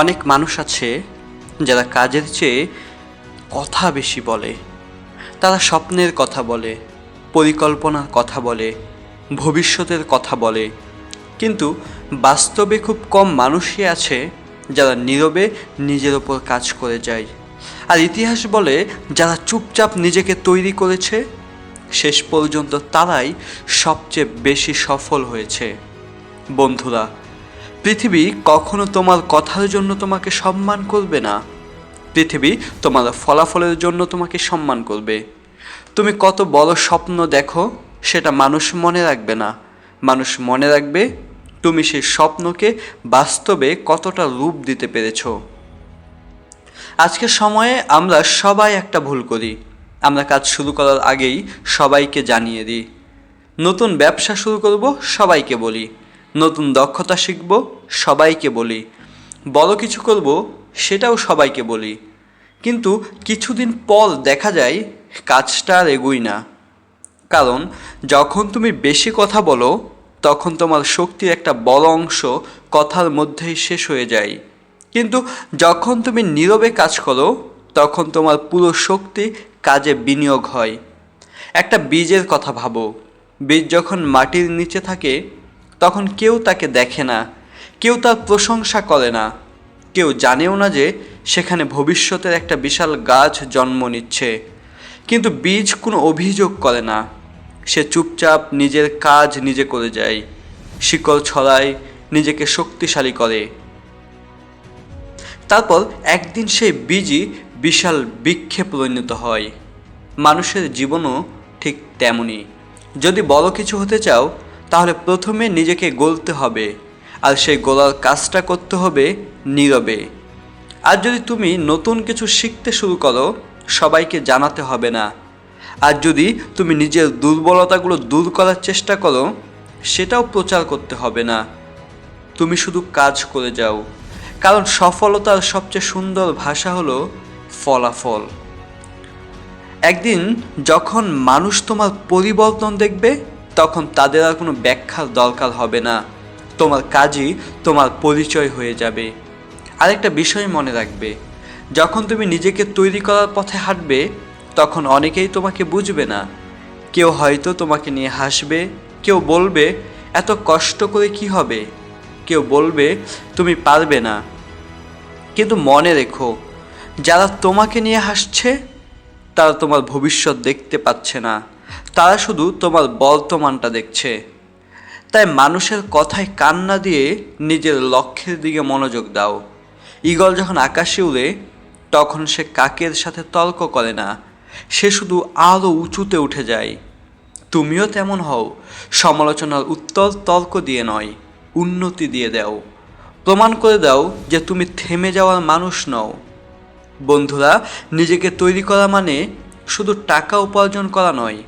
অনেক মানুষ আছে যারা কাজের চেয়ে কথা বেশি বলে। তারা স্বপ্নের কথা বলে, পরিকল্পনার কথা বলে, ভবিষ্যতের কথা বলে, কিন্তু বাস্তবে খুব কম মানুষই আছে যারা নীরবে নিজের ওপর কাজ করে যায়। আর ইতিহাস বলে যারা চুপচাপ নিজেকে তৈরি করেছে শেষ পর্যন্ত তারাই সবচেয়ে বেশি সফল হয়েছে। বন্ধুরা, পৃথিবী কখনো তোমার কথার জন্য তোমাকে সম্মান করবে না। পৃথিবী তোমার ফলাফলের জন্য তোমাকে সম্মান করবে। তুমি কত বড় স্বপ্ন দেখো সেটা মানুষ মনে রাখবে না। মানুষ মনে রাখবে তুমি সেই স্বপ্নকে বাস্তবে কতটা রূপ দিতে পেরেছো। আজকের সময়ে আমরা সবাই একটা ভুল করি। আমরা কাজ শুরু করার আগেই সবাইকে জানিয়ে দিই। নতুন ব্যবসা শুরু করব, সবাইকে বলি। নতুন দক্ষতা শিখব, সবাইকে বলি। বড় কিছু করব, সেটাও সবাইকে বলি। কিন্তু কিছুদিন পর দেখা যায় কাজটা আর এগোয় না। কারণ যখন তুমি বেশি কথা বলো তখন তোমার শক্তির একটা বড় অংশ কথার মধ্যেই শেষ হয়ে যায়। কিন্তু যখন তুমি নীরবে কাজ করো তখন তোমার পুরো শক্তি কাজে বিনিয়োগ হয়। একটা বীজের কথা ভাবো। বীজ যখন মাটির নিচে থাকে তখন কেউ তাকে দেখে না, কেউ তার প্রশংসা করে না, কেউ জানেও না যে সেখানে ভবিষ্যতের একটা বিশাল গাছ জন্ম নিচ্ছে। কিন্তু বীজ কোনো অভিযোগ করে না। সে চুপচাপ নিজের কাজ নিজে করে যায়, শিকড় ছড়ায়, নিজেকে শক্তিশালী করে। তারপর একদিন সেই বীজই বিশাল বৃক্ষে পরিণত হয়। মানুষের জীবনও ঠিক তেমনই। যদি বড় কিছু হতে চাও তাহলে প্রথমে নিজেকে গড়তে হবে, আর সেই গড়ার কাজটা করতে হবে নীরবে। আর যদি তুমি নতুন কিছু শিখতে শুরু করো সবাইকে জানাতে হবে না। আর যদি তুমি নিজের দুর্বলতাগুলো দূর করার চেষ্টা করো সেটাও প্রচার করতে হবে না। তুমি শুধু কাজ করে যাও, কারণ সফলতার সবচেয়ে সুন্দর ভাষা হলো ফলাফল। একদিন যখন মানুষ তোমার পরিবর্তন দেখবে তখন তাদের আর কোনো ব্যাখ্যার দরকার হবে না। তোমার কাজই তোমার পরিচয় হয়ে যাবে। আরেকটা বিষয় মনে রাখবে, যখন তুমি নিজেকে তৈরি করার পথে হাঁটবে তখন অনেকেই তোমাকে বুঝবে না। কেউ হয়তো তোমাকে নিয়ে হাসবে, কেউ বলবে এত কষ্ট করে কি হবে, কেউ বলবে তুমি পারবে না। কিন্তু মনে রেখো, যারা তোমাকে নিয়ে হাসছে তারা তোমার ভবিষ্যৎ দেখতে পাচ্ছে না, তারা শুধু তোমার বর্তমানটা দেখছে। তাই মানুষের কথায় কান না দিয়ে নিজের লক্ষ্যের দিকে মনোযোগ দাও। ঈগল যখন আকাশে উড়ে তখন সে কাকের সাথে তর্ক করে না, সে শুধু আরও উঁচুতে উঠে যায়। তুমিও তেমন হও, সমালোচনার উত্তর তর্ক দিয়ে নয়, উন্নতি দিয়ে দাও। প্রমাণ করে দাও যে তুমি থেমে যাওয়ার মানুষ নও। বন্ধুরা, নিজেকে তৈরি করা মানে শুধু টাকা উপার্জন করা নয়।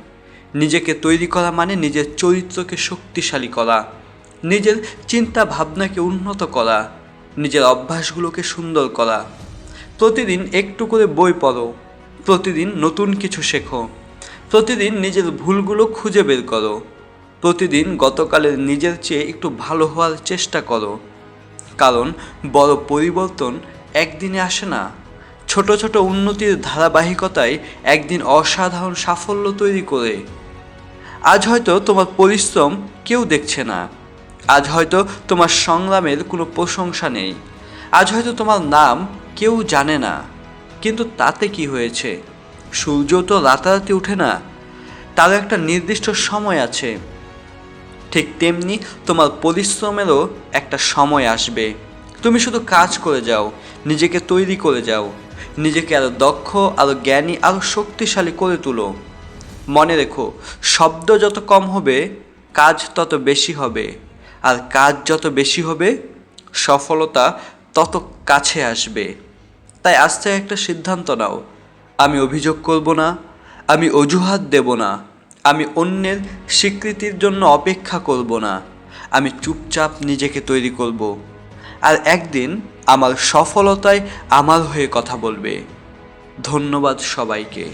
নিজেকে তৈরি করা মানে নিজের চরিত্রকে শক্তিশালী করা, নিজের চিন্তা ভাবনাকে উন্নত করা, নিজের অভ্যাসগুলোকে সুন্দর করা। প্রতিদিন একটু করে বই পড়ো, প্রতিদিন নতুন কিছু শেখো, প্রতিদিন নিজের ভুলগুলো খুঁজে বের করো, প্রতিদিন গতকালের নিজের চেয়ে একটু ভালো হওয়ার চেষ্টা করো। কারণ বড় পরিবর্তন একদিনে আসে না, ছোট ছোট উন্নতির ধারাবাহিকতায় একদিন অসাধারণ সাফল্য তৈরি করে। আজ হয়তো তোমার পরিশ্রম কেউ দেখছে না, আজ হয়তো তোমার সংগ্রামের কোনো প্রশংসা নেই, আজ হয়তো তোমার নাম কেউ জানে না, কিন্তু তাতে কি হয়েছে? সূর্য তো রাতারাতি ওঠে না, তার একটা নির্দিষ্ট সময় আছে। ঠিক তেমনি তোমার পরিশ্রমেরও একটা সময় আসবে। তুমি শুধু কাজ করে যাও, নিজেকে তৈরি করে যাও, নিজেকে আরও দক্ষ, আরও জ্ঞানী, আরও শক্তিশালী করে তুলো। মনে রেখো, শব্দ যত কম হবে কাজ তত বেশি হবে, আর কাজ যত বেশি হবে সফলতা তত কাছে আসবে। তাই আজ থেকে একটা সিদ্ধান্ত নাও, আমি অভিযোগ করব না, আমি অজুহাত দেব না, আমি অন্যের স্বীকৃতির জন্য অপেক্ষা করব না, আমি চুপচাপ নিজেকে তৈরি করব। আর একদিন আমার সফলতায় আমার হয়ে কথা বলবে। ধন্যবাদ সবাইকে।